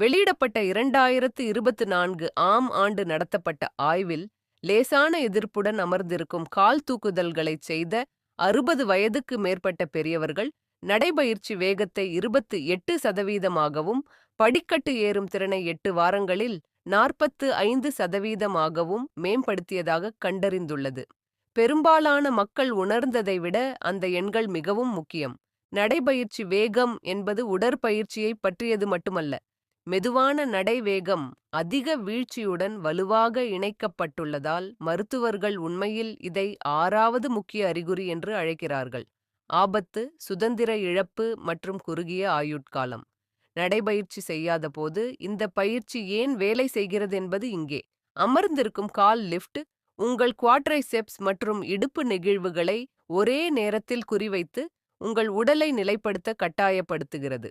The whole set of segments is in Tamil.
வெளியிடப்பட்ட 2024 ஆம் ஆண்டு நடத்தப்பட்ட ஆய்வில் லேசான எதிர்ப்புடன் அமர்ந்திருக்கும் கால் தூக்குதல்களைச் செய்த 60 வயதுக்கு மேற்பட்ட பெரியவர்கள் நடைபயிற்சி வேகத்தை 28%ஆகவும் படிக்கட்டு ஏறும் திறனை 8 வாரங்களில் 45%ஆகவும் மேம்படுத்தியதாக கண்டறிந்துள்ளது. பெரும்பாலான மக்கள் உணர்ந்ததை விட அந்த எண்கள் மிகவும் முக்கியம். நடைபயிற்சி வேகம் என்பது உடற்பயிற்சியை பற்றியது மட்டுமல்ல. மெதுவான நடை வேகம் அதிக வீழ்ச்சியுடன் வலுவாக இணைக்கப்பட்டுள்ளதால் மருத்துவர்கள் உண்மையில் இதை 6வது முக்கிய அறிகுறி என்று அழைக்கிறார்கள். ஆபத்து, சுதந்திர இழப்பு மற்றும் குறுகிய ஆயுட்காலம். நடைபயிற்சி செய்யாத போது இந்த பயிற்சி ஏன் வேலை செய்கிறது என்பது இங்கே. அமர்ந்திருக்கும் கால் லிஃப்ட் உங்கள் குவாட்ரைசெப்ஸ் மற்றும் இடுப்பு நெகிழ்வுகளை ஒரே நேரத்தில் குறிவைத்து உங்கள் உடலை நிலைப்படுத்த கட்டாயப்படுத்துகிறது.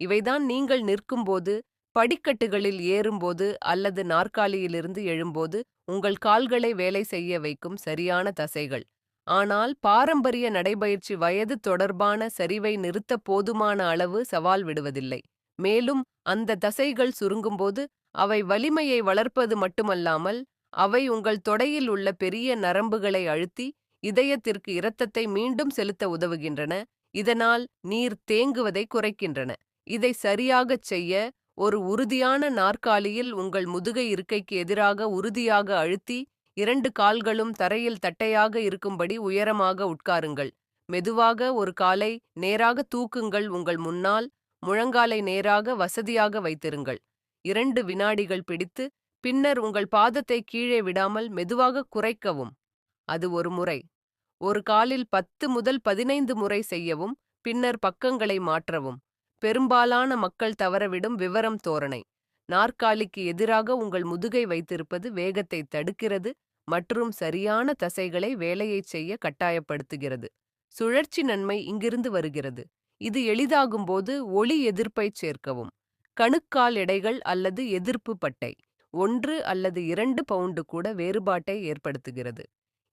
இவைதான் நீங்கள் நிற்கும்போது, படிக்கட்டுகளில் ஏறும்போது அல்லது நாற்காலியிலிருந்து எழும்போது உங்கள் கால்களை வேலை செய்ய வைக்கும் சரியான தசைகள். ஆனால் பாரம்பரிய நடைபயிற்சி வயது தொடர்பான சரிவை நிறுத்த போதுமான அளவு சவால் விடுவதில்லை. மேலும் அந்த தசைகள் சுருங்கும்போது அவை வலிமையை வளர்ப்பது மட்டுமல்லாமல் அவை உங்கள் தொடையில் உள்ள பெரிய நரம்புகளை அழுத்தி இதயத்திற்கு இரத்தத்தை மீண்டும் செலுத்த உதவுகின்றன. இதனால் நீர் தேங்குவதை குறைக்கின்றன. இதை சரியாகச் செய்ய ஒரு உறுதியான நாற்காலியில் உங்கள் முதுகை இருக்கைக்கு எதிராக உறுதியாக அழுத்தி 2 கால்களும் தரையில் தட்டையாக இருக்கும்படி உயரமாக உட்காருங்கள். மெதுவாக ஒரு காலை நேராக தூக்குங்கள். உங்கள் முன்னால் முழங்காலை நேராக வசதியாக வைத்திருங்கள். 2 வினாடிகள் பிடித்து பின்னர் உங்கள் பாதத்தை கீழே விடாமல் மெதுவாக குறைக்கவும். அது ஒரு முறை. ஒரு காலில் 10 முதல் 15 முறை செய்யவும், பின்னர் பக்கங்களை மாற்றவும். பெரும்பாலான மக்கள் தவறவிடும் விவரம் தோரணை. நாற்காலிக்கு எதிராக உங்கள் முதுகை வைத்திருப்பது வேகத்தை தடுக்கிறது மற்றும் சரியான தசைகளை வேலையைச் செய்ய கட்டாயப்படுத்துகிறது. சுழற்சி நன்மை இங்கிருந்து வருகிறது. இது எளிதாகும்போது ஒளி எதிர்ப்பைச் சேர்க்கவும். கணுக்கால் எடைகள் அல்லது எதிர்ப்பு பட்டை 1 அல்லது 2 பவுண்டு கூட வேறுபாட்டை ஏற்படுத்துகிறது.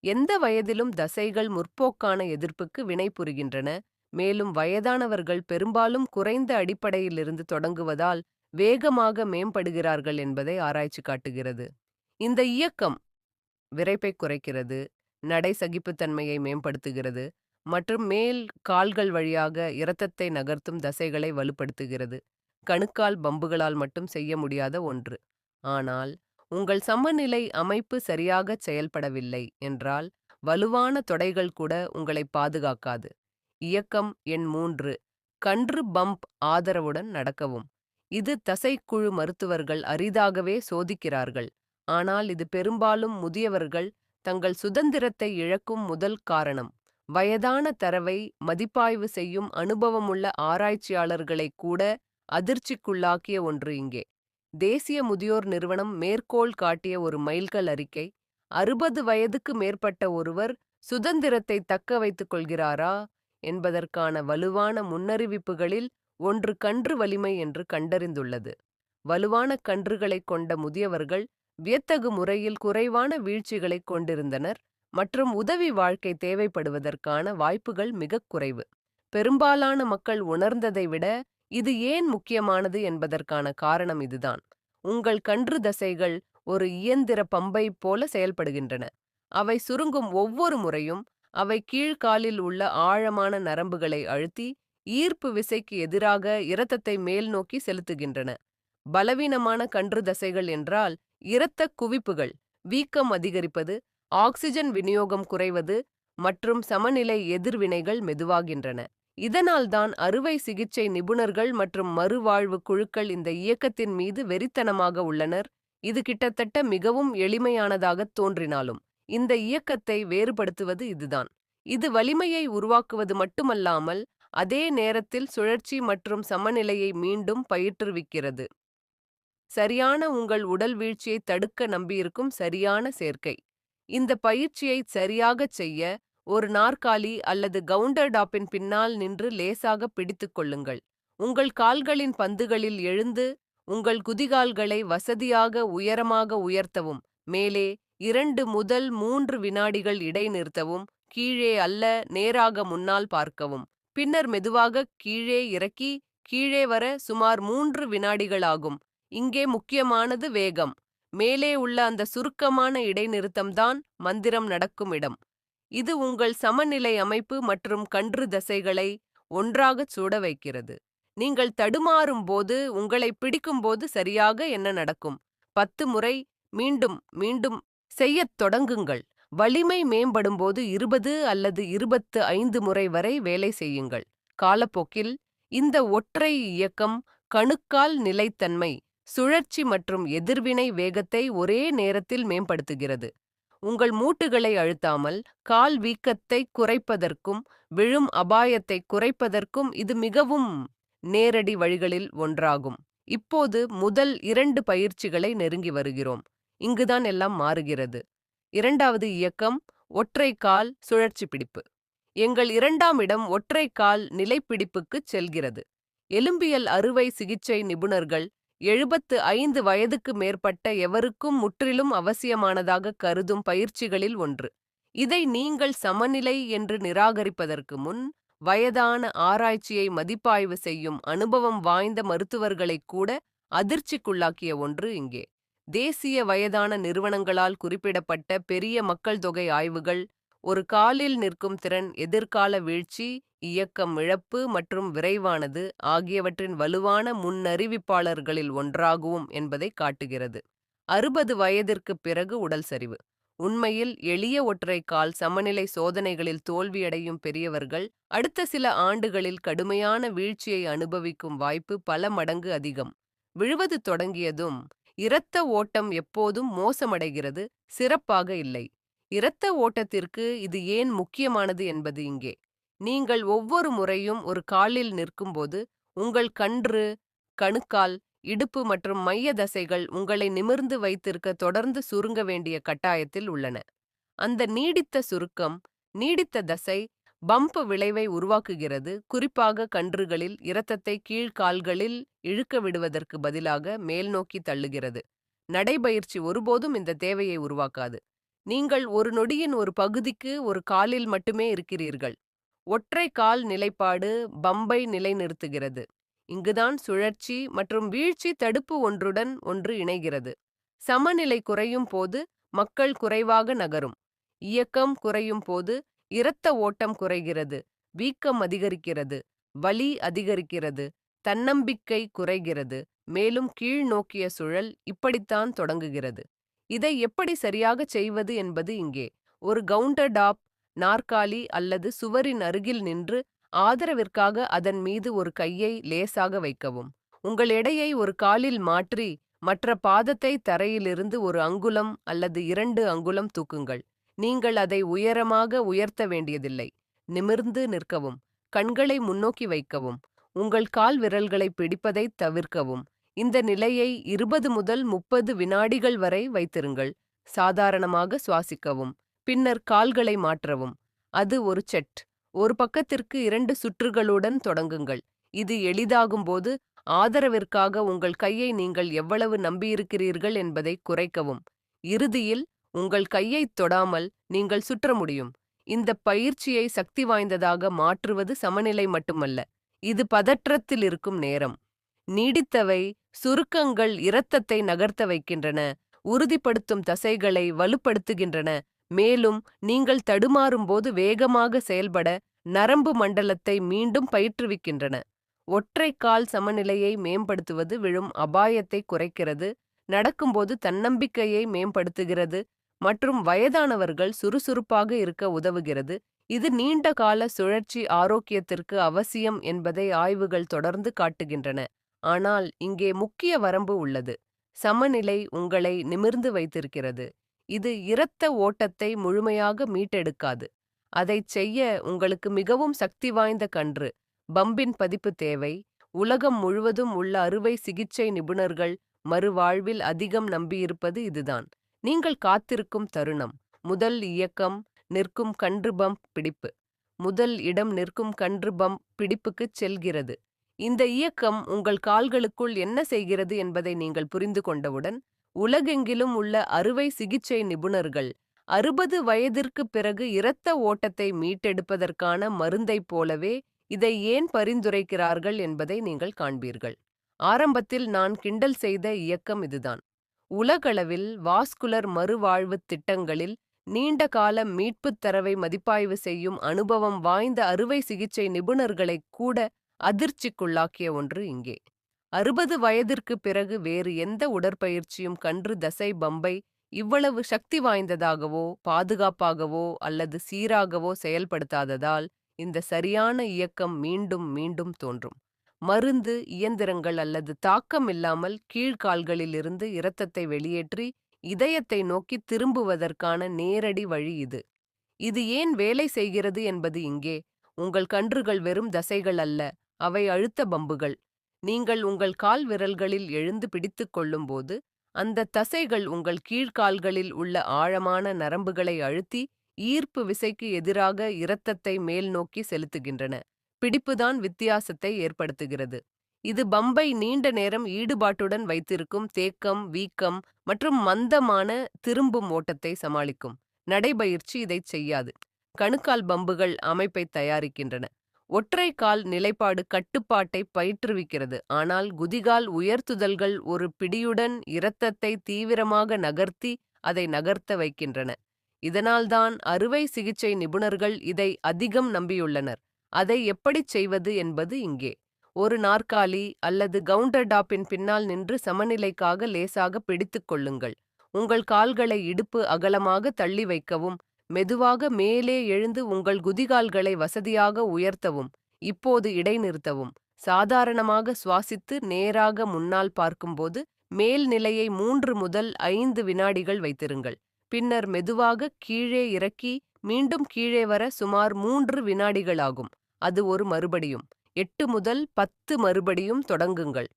எந்த வயதிலும் தசைகள் முற்போக்கான எதிர்ப்புக்கு வினைபுரிகின்றன. மேலும் வயதானவர்கள் பெரும்பாலும் குறைந்த அடிப்படையிலிருந்து தொடங்குவதால் வேகமாக மேம்படுகிறார்கள் என்பதை ஆராய்ச்சி காட்டுகிறது. இந்த இயக்கம் விறைப்பை குறைக்கிறது, நடை சகிப்புத்தன்மையை மேம்படுத்துகிறது மற்றும் மேல் கால்கள் வழியாக இரத்தத்தை நகர்த்தும் தசைகளை வலுப்படுத்துகிறது. கணுக்கால் பம்புகளால் மட்டும் செய்ய முடியாத ஒன்று. ஆனால் உங்கள் சமநிலை அமைப்பு சரியாகச் செயல்படவில்லை என்றால் வலுவான தொடைகள் கூட உங்களை பாதுகாக்காது. இயக்கம் எண் 3. கன்று பம்ப் ஆதரவுடன் நடக்கவும். இது தசைக்குழு மருத்துவர்கள் அரிதாகவே சோதிக்கிறார்கள். ஆனால் இது பெரும்பாலும் முதியவர்கள் தங்கள் சுதந்திரத்தை இழக்கும் முதல் காரணம். வயதான தரவை மதிப்பாய்வு செய்யும் அனுபவமுள்ள ஆராய்ச்சியாளர்களை கூட அதிர்ச்சிக்குள்ளாக்கிய ஒன்று இங்கே. தேசிய முதியோர் நிறுவனம் மேற்கோள் காட்டிய ஒரு மைல்கல் அறிக்கை. 60 வயதுக்கு மேற்பட்ட ஒருவர் சுதந்திரத்தை தக்க வைத்துக் கொள்கிறாரா என்பதற்கான வலுவான முன்னறிவிப்புகளில் ஒன்று கன்று வலிமை என்று கண்டறிந்துள்ளது. வலுவான கன்றுகளை கொண்ட முதியவர்கள் வியத்தகு முறையில் குறைவான வீழ்ச்சிகளை கொண்டிருந்தனர் மற்றும் உதவி வாழ்க்கை தேவைப்படுவதற்கான வாய்ப்புகள் மிகக் குறைவு. பெரும்பாலான மக்கள் உணர்ந்ததை விட இது ஏன் முக்கியமானது என்பதற்கான காரணம் இதுதான். உங்கள் கன்று தசைகள் ஒரு இயந்திர பம்பை போல செயல்படுகின்றன. அவை சுருங்கும் ஒவ்வொரு முறையும் அவை கீழ்காலில் உள்ள ஆழமான நரம்புகளை அழுத்தி ஈர்ப்பு விசைக்கு எதிராக இரத்தத்தை மேல் நோக்கி செலுத்துகின்றன. பலவீனமான கன்று தசைகள் என்றால் இரத்தக் குவிப்புகள், வீக்கம் அதிகரிப்பது, ஆக்சிஜன் விநியோகம் குறைவது மற்றும் சமநிலை எதிர்வினைகள் மெதுவாகின்றன. இதனால்தான் அறுவை சிகிச்சை நிபுணர்கள் மற்றும் மறுவாழ்வு குழுக்கள் இந்த இயக்கத்தின் மீது வெறித்தனமாக உள்ளனர். இது கிட்டத்தட்ட மிகவும் எளிமையானதாகத் தோன்றினாலும் இந்த இயக்கத்தை வேறுபடுத்துவது இதுதான். இது வலிமையை உருவாக்குவது மட்டுமல்லாமல் அதே நேரத்தில் சுழற்சி மற்றும் சமநிலையை மீண்டும் பயிற்றுவிக்கிறது. சரியான உங்கள் உடல் வீழ்ச்சியை தடுக்க நம்பியிருக்கும் சரியான சேர்க்கை. இந்த பயிற்சியை சரியாகச் செய்ய ஒரு நாற்காலி அல்லது கவுண்டர் டாப்பின் பின்னால் நின்று லேசாக பிடித்துக் கொள்ளுங்கள். உங்கள் கால்களின் பந்துகளில் எழுந்து உங்கள் குதிகால்களை வசதியாக உயரமாக உயர்த்தவும். மேலே 2 முதல் 3 வினாடிகள் இடைநிறுத்தவும். கீழே அல்ல, நேராக முன்னால் பார்க்கவும். பின்னர் மெதுவாக கீழே இறக்கி கீழே வர சுமார் 3 வினாடிகள் ஆகும். இங்கே முக்கியமானது வேகம். மேலே உள்ள அந்த சுருக்கமான இடைநிறுத்தம்தான் மந்திரம் நடக்கும் இடம். இது உங்கள் சமநிலை அமைப்பு மற்றும் கன்று தசைகளை ஒன்றாகச் சூட வைக்கிறது. நீங்கள் தடுமாறும் போது, உங்களை பிடிக்கும்போது சரியாக என்ன நடக்கும்? 10 முறை மீண்டும் மீண்டும் செய்யத் தொடங்குங்கள். வலிமை மேம்படும்போது 20 அல்லது 25 முறை வரை வேலை செய்யுங்கள். காலப்போக்கில் இந்த ஒற்றை இயக்கம் கணுக்கால் நிலைத்தன்மை, சுழற்சி மற்றும் எதிர்வினை வேகத்தை ஒரே நேரத்தில் மேம்படுத்துகிறது. உங்கள் மூட்டுகளை அழுத்தாமல் கால் வீக்கத்தை குறைப்பதற்கும் விழும் அபாயத்தை குறைப்பதற்கும் இது மிகவும் நேரடி வழிகளில் ஒன்றாகும். இப்போது முதல் 2 பயிற்சிகளை நெருங்கி வருகிறோம். இங்குதான் எல்லாம் மாறுகிறது. 2வது இயக்கம் ஒற்றை கால் சுழற்சி பிடிப்பு. எங்கள் 2ஆம் இடம் ஒற்றை கால் நிலைப்பிடிப்புக்குச் செல்கிறது. எலும்பியல் அறுவை சிகிச்சை நிபுணர்கள் 75 வயதுக்கு மேற்பட்ட எவருக்கும் முற்றிலும் அவசியமானதாக கருதும் பயிற்சிகளில் ஒன்று. இதை நீங்கள் சமநிலை என்று நிராகரிப்பதற்கு முன், வயதான ஆராய்ச்சியை மதிப்பாய்வு செய்யும் அனுபவம் வாய்ந்த மருத்துவர்களைக் கூட அதிர்ச்சிக்குள்ளாக்கிய ஒன்று இங்கே. தேசிய வயதான நிறுவனங்களால் குறிப்பிடப்பட்ட பெரிய மக்கள் தொகை ஆய்வுகள் ஒரு காலில் நிற்கும் திறன், எதிர்கால வீழ்ச்சி, இயக்கம் இழப்பு மற்றும் விரைவானது ஆகியவற்றின் வலுவான முன்னறிவிப்பாளர்களில் ஒன்றாகும் என்பதை காட்டுகிறது. 60 வயதிற்குப் பிறகு உடல் சரிவு. உண்மையில் எளிய ஒற்றை கால் சமநிலை சோதனைகளில் தோல்வியடையும் பெரியவர்கள் அடுத்த சில ஆண்டுகளில் கடுமையான வீழ்ச்சியை அனுபவிக்கும் வாய்ப்பு பல மடங்கு அதிகம். விழுவது தொடங்கியதும் இரத்த ஓட்டம் எப்போதும் மோசமடைகிறது, சிறப்பாக இல்லை. இரத்த ஓட்டத்திற்கு இது ஏன் முக்கியமானது என்பது இங்கே. நீங்கள் ஒவ்வொரு முறையும் ஒரு காலில் நிற்கும்போது, உங்கள் கன்று, கணுக்கால், இடுப்பு மற்றும் மைய தசைகள் உங்களை நிமிர்ந்து வைத்திருக்க தொடர்ந்து சுருங்க வேண்டிய கட்டாயத்தில் உள்ளன. அந்த நீடித்த சுருக்கம், நீடித்த தசை பம்ப் விளைவை உருவாக்குகிறது, குறிப்பாக கன்றுகளில் இரத்தத்தை கீழ்கால்களில் இழுக்க விடுவதற்கு பதிலாக மேல்நோக்கி தள்ளுகிறது. நடைபயிற்சி ஒருபோதும் இந்த தேவையை உருவாக்காது. நீங்கள் ஒரு நொடியின் ஒரு பகுதிக்கு ஒரு காலில் மட்டுமே இருக்கிறீர்கள். ஒற்றை கால் நிலைப்பாடு பம்பை நிலைநிறுத்துகிறது. இங்குதான் சுழற்சி மற்றும் வீழ்ச்சி தடுப்பு ஒன்றுடன் ஒன்று இணைகிறது. சமநிலை குறையும் போது மக்கள் குறைவாக நகரும். இயக்கம் குறையும் போது இரத்த ஓட்டம் குறைகிறது, வீக்கம் அதிகரிக்கிறது, வலி அதிகரிக்கிறது, தன்னம்பிக்கை குறைகிறது, மேலும் கீழ் நோக்கிய சுழல் இப்படித்தான் தொடங்குகிறது. இதை எப்படி சரியாகச் செய்வது என்பது இங்கே. ஒரு கவுண்டர் டாப் நாற்காலி அல்லது சுவரின் அருகில் நின்று ஆதரவிற்காக அதன் மீது ஒரு கையை லேசாக வைக்கவும். உங்கள் எடையை ஒரு காலில் மாற்றி மற்ற பாதத்தை தரையிலிருந்து ஒரு அங்குலம் அல்லது 2 அங்குலம் தூக்குங்கள். நீங்கள் அதை உயரமாக உயர்த்த வேண்டியதில்லை. நிமிர்ந்து நிற்கவும், கண்களை முன்னோக்கி வைக்கவும், உங்கள் கால் விரல்களை பிடிப்பதைத் தவிர்க்கவும். இந்த நிலையை 20 முதல் 30 வினாடிகள் வரை வைத்திருங்கள். சாதாரணமாக சுவாசிக்கவும், பின்னர் கால்களை மாற்றவும். அது ஒரு செட். ஒரு பக்கத்திற்கு 2 சுற்றுகளுடன் தொடங்குங்கள். இது எளிதாகும்போது ஆதரவிற்காக உங்கள் கையை நீங்கள் எவ்வளவு நம்பியிருக்கிறீர்கள் என்பதை குறைக்கவும். இறுதியில் உங்கள் கையைத் தொடாமல் நீங்கள் சுற்ற முடியும். இந்த பயிற்சியை சக்தி வாய்ந்ததாக மாற்றுவது சமநிலை மட்டுமல்ல, இது பதற்றத்தில் இருக்கும் நேரம். நீடித்தவை சுருக்கங்கள் இரத்தத்தை நகர்த்த வைக்கின்றன, உறுதிப்படுத்தும் தசைகளை வலுப்படுத்துகின்றன, மேலும் நீங்கள் தடுமாறும்போது வேகமாக செயல்பட நரம்பு மண்டலத்தை மீண்டும் பயிற்றுவிக்கின்றன. ஒற்றை கால் சமநிலையை மேம்படுத்துவது விழும் அபாயத்தை குறைக்கிறது, நடக்கும்போது தன்னம்பிக்கையை மேம்படுத்துகிறது மற்றும் வயதானவர்கள் சுறுசுறுப்பாக இருக்க உதவுகிறது. இது நீண்ட கால சுழற்சி ஆரோக்கியத்திற்கு அவசியம் என்பதை ஆய்வுகள் தொடர்ந்து காட்டுகின்றன. ஆனால் இங்கே முக்கிய வரம்பு உள்ளது. சமநிலை உங்களை நிமிர்ந்து வைத்திருக்கிறது. இது இரத்த ஓட்டத்தை முழுமையாக மீட்டெடுக்காது. அதைச் செய்ய உங்களுக்கு மிகவும் சக்தி வாய்ந்த கன்று, பம்பின் பதிப்பு தேவை. உலகம் முழுவதும் உள்ள அறுவை சிகிச்சை நிபுணர்கள் மறுவாழ்வில் அதிகம் நம்பியிருப்பது இதுதான். நீங்கள் காத்திருக்கும் தருணம். முதல் இயக்கம் நிற்கும் கன்று பம்ப் பிடிப்பு. முதல் இடம் நிற்கும் கன்று பம்ப் பிடிப்புக்குச் செல்கிறது. இந்த இயக்கம் உங்கள் கால்களுக்குள் என்ன செய்கிறது என்பதை நீங்கள் புரிந்து கொண்டவுடன், உலகெங்கிலும் உள்ள அறுவை சிகிச்சை நிபுணர்கள் 60 வயதிற்கு பிறகு இரத்த ஓட்டத்தை மீட்டெடுப்பதற்கான மருந்தைப் போலவே இதை ஏன் பரிந்துரைக்கிறார்கள் என்பதை நீங்கள் காண்பீர்கள். ஆரம்பத்தில் நான் கிண்டல் செய்த இயக்கம் இதுதான். உலகளவில் வாஸ்குலர் மறுவாழ்வுத் திட்டங்களில் நீண்ட கால மீட்புத் தரவை மதிப்பாய்வு செய்யும் அனுபவம் வாய்ந்த அறுவை சிகிச்சை நிபுணர்களைக் கூட அதிர்ச்சிக்குள்ளாக்கிய ஒன்று இங்கே. 60 வயதிற்கு பிறகு வேறு எந்த உடற்பயிற்சியும் கன்று தசை பம்பை இவ்வளவு சக்தி வாய்ந்ததாகவோ பாதுகாப்பாகவோ அல்லது சீராகவோ செயல்படுத்தாததால் இந்த சரியான இயக்கம் மீண்டும் மீண்டும் தோன்றும். மருந்து இயந்திரங்கள் அல்லது தாக்கம் இல்லாமல் கீழ்கால்களிலிருந்து இரத்தத்தை வெளியேற்றி இதயத்தை நோக்கி திரும்புவதற்கான நேரடி வழி இது. இது ஏன் வேலை செய்கிறது என்பது இங்கே. உங்கள் கன்றுகள் வெறும் தசைகள் அல்ல, அவை அழுத்த பம்புகள். நீங்கள் உங்கள் கால் விரல்களில் எழுந்து பிடித்துக் கொள்ளும்போது அந்த தசைகள் உங்கள் கீழ்கால்களில் உள்ள ஆழமான நரம்புகளை அழுத்தி ஈர்ப்பு விசைக்கு எதிராக இரத்தத்தை மேல் நோக்கி செலுத்துகின்றன. பிடிப்புதான் வித்தியாசத்தை ஏற்படுத்துகிறது. இது பம்பை நீண்ட நேரம் ஈடுபாட்டுடன் வைத்திருக்கும் தேக்கம், வீக்கம் மற்றும் மந்தமான திரும்பும் ஓட்டத்தை சமாளிக்கும். நடைபயிற்சி இதைச் செய்யாது. கணுக்கால் பம்புகள் அமைப்பை தயாரிக்கின்றன. ஒற்றை கால் நிலைப்பாடு கட்டுப்பாட்டை பயிற்றுவிக்கிறது, ஆனால் குதிகால் உயர்த்துதல்கள் ஒரு பிடியுடன் இரத்தத்தை தீவிரமாக நகர்த்தி அதை நகர்த்த வைக்கின்றன. இதனால்தான் அறுவை சிகிச்சை நிபுணர்கள் இதை அதிகம் நம்பியுள்ளனர். அதை எப்படிச் செய்வது என்பது இங்கே. ஒரு நாற்காலி அல்லது கவுண்டர் டாப்பின் பின்னால் நின்று சமநிலைக்காக லேசாக பிடித்துக் கொள்ளுங்கள். உங்கள் கால்களை இடுப்பு அகலமாக தள்ளி வைக்கவும், மெதுவாக மேலே எழுந்து உங்கள் குதிகால்களை வசதியாக உயர்த்தவும். இப்போது இடைநிறுத்தவும். சாதாரணமாக சுவாசித்து நேராக முன்னால் பார்க்கும்போது மேல் நிலையை 3 முதல் 5 வினாடிகள் வைத்திருங்கள். பின்னர் மெதுவாக கீழே இறக்கி மீண்டும் கீழே வர சுமார் 3 வினாடிகள் ஆகும். அது ஒரு மறுபடியும். 8 முதல் 10 மறுபடியும் தொடங்குங்கள்.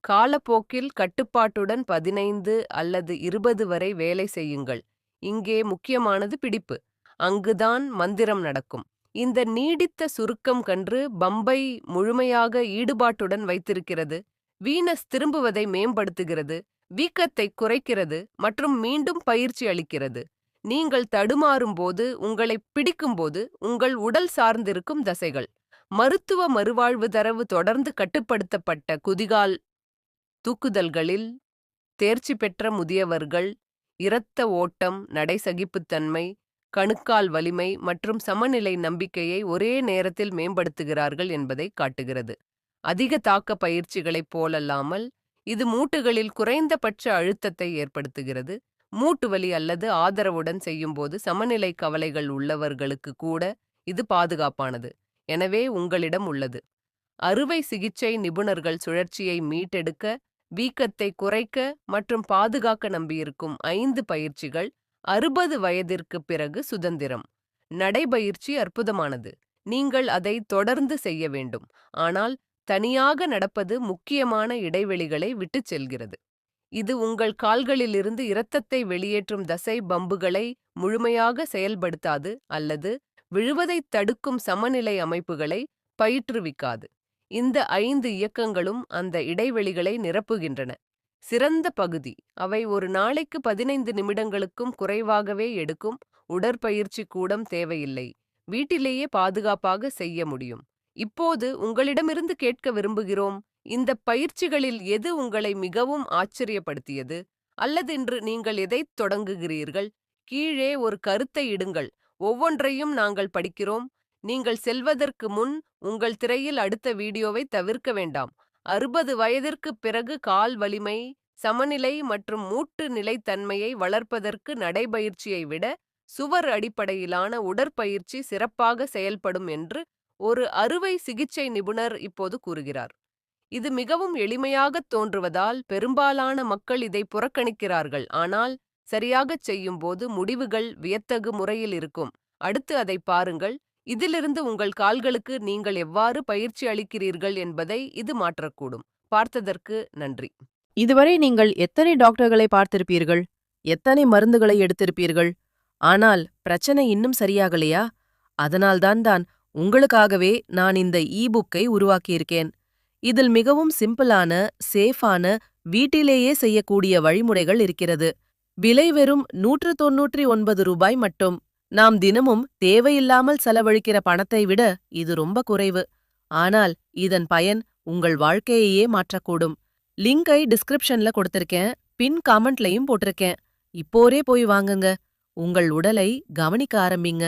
காலப்போக்கில் கட்டுப்பாட்டுடன் 15 அல்லது 20 வரை வேலை செய்யுங்கள். இங்கே முக்கியமானது பிடிப்பு. அங்குதான் மந்திரம் நடக்கும். இந்த நீடித்த சுருக்கம் கன்று பம்பை முழுமையாக ஈடுபாட்டுடன் வைத்திருக்கிறது. வீனஸ் திரும்புவதை மேம்படுத்துகிறது, வீக்கத்தை குறைக்கிறது மற்றும் மீண்டும் பயிற்சி அளிக்கிறது. நீங்கள் தடுமாறும்போது, உங்களை பிடிக்கும்போது உங்கள் உடல் சார்ந்திருக்கும் தசைகள். மருத்துவ மறுவாழ்வு தரவு தொடர்ந்து கட்டுப்படுத்தப்பட்ட குதிகால் தூக்குதல்களில் தேர்ச்சி பெற்ற முதியவர்கள் இரத்த ஓட்டம், நடை சகிப்புத்தன்மை, கணுக்கால் வலிமை மற்றும் சமநிலை நம்பிக்கையை ஒரே நேரத்தில் மேம்படுத்துகிறார்கள் என்பதை காட்டுகிறது. அதிக தாக்க பயிற்சிகளைப் போலல்லாமல் இது மூட்டுகளில் குறைந்தபட்ச அழுத்தத்தை ஏற்படுத்துகிறது. மூட்டு வலி அல்லது ஆதரவுடன் செய்யும்போது சமநிலை கவலைகள் உள்ளவர்களுக்கு கூட இது பாதுகாப்பானது. எனவே உங்களிடம் உள்ளது. அறுவை சிகிச்சை நிபுணர்கள் சுழற்சியை மீட்டெடுக்க, வீக்கத்தை குறைக்க மற்றும் பாதுகாக்க நம்பியிருக்கும் 5 பயிற்சிகள். 60 வயதிற்கு பிறகு சுதந்திரம். நடைபயிற்சி அற்புதமானது. நீங்கள் அதை தொடர்ந்து செய்ய வேண்டும். ஆனால் தனியாக நடப்பது முக்கியமான இடைவெளிகளை விட்டுச் செல்கிறது. இது உங்கள் கால்களிலிருந்து இரத்தத்தை வெளியேற்றும் தசை பம்புகளை முழுமையாக செயல்படுத்தாது அல்லது விழுவதைத் தடுக்கும் சமநிலை அமைப்புகளை பயிற்றுவிக்காது. இந்த 5 இயக்கங்களும் அந்த இடைவெளிகளை நிரப்புகின்றன. சிறந்த பகுதி, அவை ஒரு நாளைக்கு 15 நிமிடங்களுக்கும் குறைவாகவே எடுக்கும். உடற்பயிற்சி கூடம் தேவையில்லை. வீட்டிலேயே பாதுகாப்பாக செய்ய முடியும். இப்போது உங்களிடமிருந்து கேட்க விரும்புகிறோம், இந்த பயிற்சிகளில் எது உங்களை மிகவும் ஆச்சரியப்படுத்தியது? அல்லது இன்று நீங்கள் எதைத் தொடங்குகிறீர்கள்? கீழே ஒரு கருத்தை இடுங்கள். ஒவ்வொன்றையும் நாங்கள் படிக்கிறோம். நீங்கள் செல்வதற்கு முன் உங்கள் திரையில் அடுத்த வீடியோவை தவிர்க்க வேண்டாம். 60 வயதிற்கு பிறகு கால் வலிமை, சமநிலை மற்றும் மூட்டு நிலைத்தன்மையை வளர்ப்பதற்கு நடைபயிற்சியை விட சுவர் அடிப்படையிலான உடற்பயிற்சி சிறப்பாக செயல்படும் என்று ஒரு அறுவை சிகிச்சை நிபுணர் இப்போது கூறுகிறார். இது மிகவும் எளிமையாகத் தோன்றுவதால் பெரும்பாலான மக்கள் இதை புறக்கணிக்கிறார்கள். ஆனால் சரியாகச் செய்யும்போது முடிவுகள் வியத்தகு முறையில் இருக்கும். அடுத்து அதை பாருங்கள். இதிலிருந்து உங்கள் கால்களுக்கு நீங்கள் எவ்வாறு பயிற்சி அளிக்கிறீர்கள் என்பதை இது மாற்றக்கூடும். பார்த்ததற்கு நன்றி. இதுவரை நீங்கள் எத்தனை டாக்டர்களை பார்த்திருப்பீர்கள்? எத்தனை மருந்துகளை எடுத்திருப்பீர்கள்? ஆனால் பிரச்சனை இன்னும் சரியாகலையா? அதனால்தான் உங்களுக்காகவே நான் இந்த புக்கை உருவாக்கியிருக்கேன். இதில் மிகவும் சிம்பிளான, சேஃபான, வீட்டிலேயே செய்யக்கூடிய வழிமுறைகள் இருக்கிறது. விலை வெறும் ₹199 மட்டும். நாம் தினமும் தேவையில்லாமல் செலவழிக்கிற பணத்தை விட இது ரொம்ப குறைவு. ஆனால் இதன் பயன் உங்கள் வாழ்க்கையையே மாற்றக்கூடும். லிங்கை டிஸ்கிரிப்ஷன்ல கொடுத்திருக்கேன். பின் காமெண்ட்லயும் போட்டிருக்கேன். இப்போரே போய் வாங்குங்க. உங்கள் உடலை கவனிக்க ஆரம்பிங்க.